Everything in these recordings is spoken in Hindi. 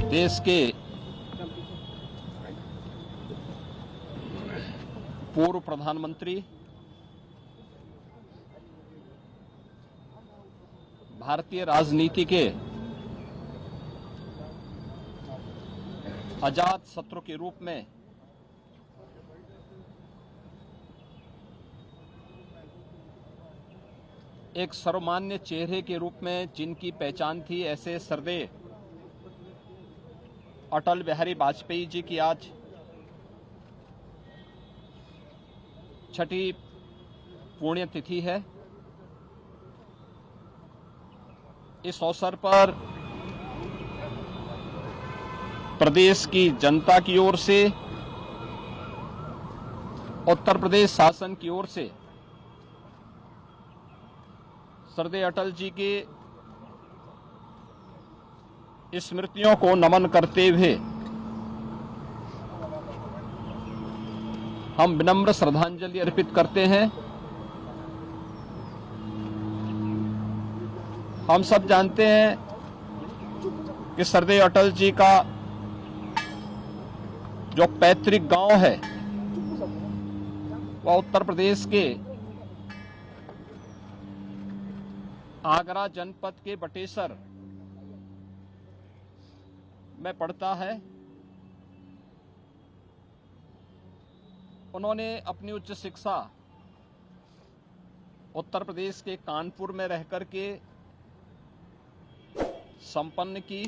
देश के पूर्व प्रधानमंत्री, भारतीय राजनीति के अजात शत्रु के रूप में एक सर्वमान्य चेहरे के रूप में जिनकी पहचान थी, ऐसे श्रद्धेय अटल बिहारी वाजपेयी जी की आज छठी पुण्यतिथि है। इस अवसर पर प्रदेश की जनता की ओर से, उत्तर प्रदेश शासन की ओर से श्रद्धेय अटल जी की स्मृतियों को नमन करते हुए हम विनम्र श्रद्धांजलि अर्पित करते हैं। हम सब जानते हैं कि श्रद्धेय अटल जी का जो पैतृक गांव है वह उत्तर प्रदेश के आगरा जनपद के बटेसर में पड़ता है। उन्होंने अपनी उच्च शिक्षा उत्तर प्रदेश के कानपुर में रहकर के संपन्न की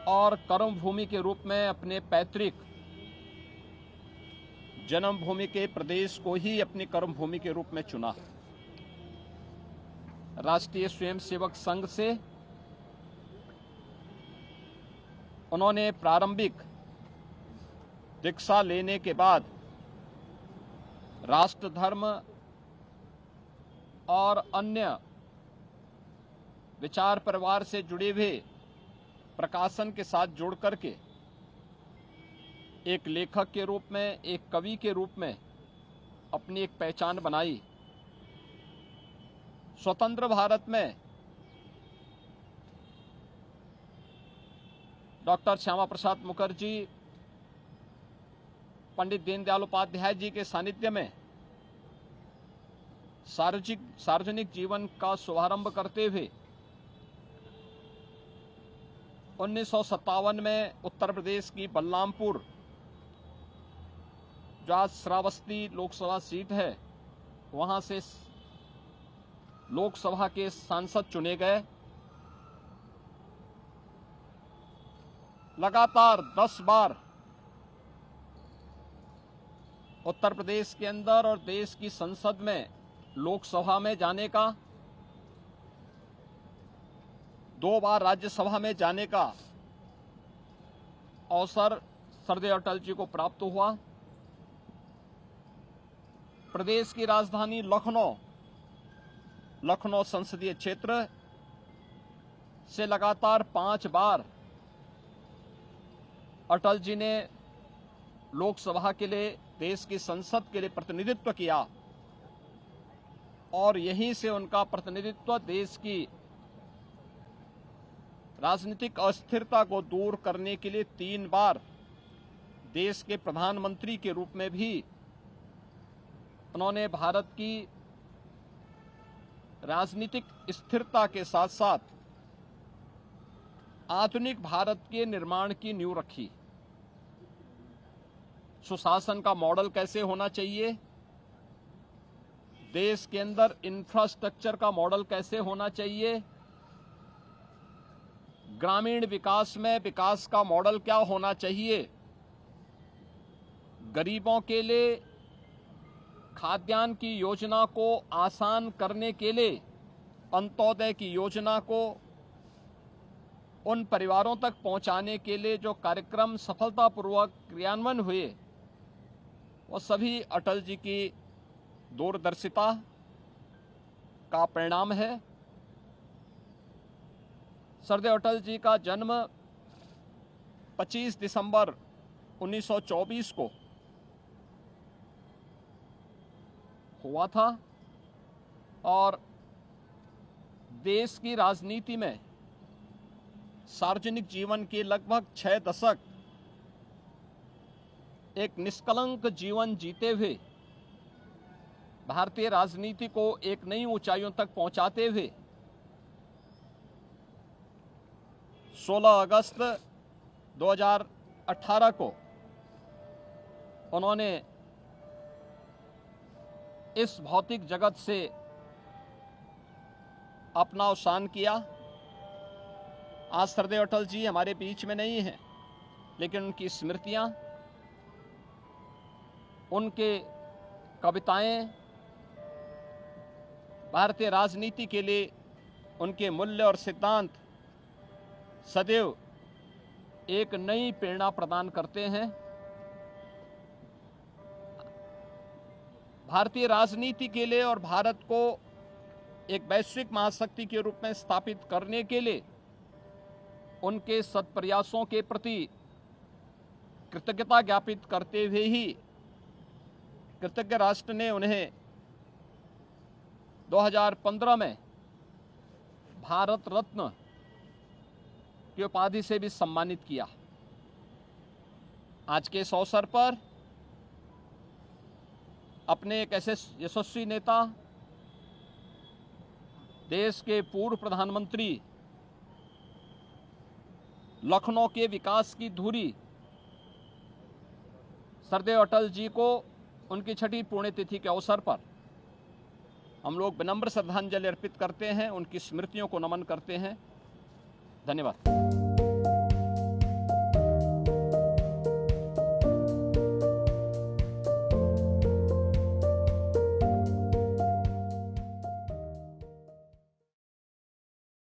और कर्मभूमि के रूप में अपने पैतृक जन्मभूमि के प्रदेश को ही अपनी कर्मभूमि के रूप में चुना। राष्ट्रीय स्वयंसेवक संघ से उन्होंने प्रारंभिक दीक्षा लेने के बाद राष्ट्र धर्म और अन्य विचार परिवार से जुड़े हुए प्रकाशन के साथ जोड़ करके एक लेखक के रूप में, एक कवि के रूप में अपनी एक पहचान बनाई। स्वतंत्र भारत में डॉक्टर श्यामा प्रसाद मुखर्जी, पंडित दीनदयाल उपाध्याय जी के सानिध्य में सार्वजनिक जीवन का शुभारंभ करते हुए 1957 में उत्तर प्रदेश की बलरामपुर, जो आज श्रावस्ती लोकसभा सीट है, वहां से लोकसभा के सांसद चुने गए। लगातार 10 बार उत्तर प्रदेश के अंदर और देश की संसद में, लोकसभा में जाने का, 2 बार राज्यसभा में जाने का अवसर श्रद्धेय अटल जी को प्राप्त हुआ। प्रदेश की राजधानी लखनऊ संसदीय क्षेत्र से लगातार 5 बार अटल जी ने लोकसभा के लिए, देश की संसद के लिए प्रतिनिधित्व किया और यहीं से उनका प्रतिनिधित्व देश की राजनीतिक अस्थिरता को दूर करने के लिए 3 बार देश के प्रधानमंत्री के रूप में भी उन्होंने भारत की राजनीतिक स्थिरता के साथ साथ आधुनिक भारत के निर्माण की नींव रखी। सुशासन का मॉडल कैसे होना चाहिए, देश के अंदर इंफ्रास्ट्रक्चर का मॉडल कैसे होना चाहिए, ग्रामीण विकास में विकास का मॉडल क्या होना चाहिए, गरीबों के लिए खाद्यान्न की योजना को आसान करने के लिए अंत्योदय की योजना को उन परिवारों तक पहुंचाने के लिए जो कार्यक्रम सफलतापूर्वक क्रियान्वयन हुए, वो सभी अटल जी की दूरदर्शिता का परिणाम है। श्रद्धेय अटल जी का जन्म 25 दिसंबर 1924 को हुआ था और देश की राजनीति में सार्वजनिक जीवन के लगभग 6 दशक एक निष्कलंक जीवन जीते हुए भारतीय राजनीति को एक नई ऊंचाइयों तक पहुंचाते हुए 16 अगस्त 2018 को उन्होंने इस भौतिक जगत से अपना अवसान किया। आज सरदेव अटल जी हमारे बीच में नहीं हैं, लेकिन उनकी स्मृतियां, उनके कविताएं भारतीय राजनीति के लिए उनके मूल्य और सिद्धांत सदैव एक नई प्रेरणा प्रदान करते हैं। भारतीय राजनीति के लिए और भारत को एक वैश्विक महाशक्ति के रूप में स्थापित करने के लिए उनके सत्प्रयासों के प्रति कृतज्ञता ज्ञापित करते हुए ही कृतज्ञ राष्ट्र ने उन्हें 2015 में भारत रत्न की उपाधि से भी सम्मानित किया। आज के इस अवसर पर अपने एक ऐसे यशस्वी नेता, देश के पूर्व प्रधानमंत्री, लखनऊ के विकास की धुरी सरदेव अटल जी को उनकी 6ठी पुण्यतिथि के अवसर पर हम लोग विनम्र श्रद्धांजलि अर्पित करते हैं, उनकी स्मृतियों को नमन करते हैं। धन्यवाद।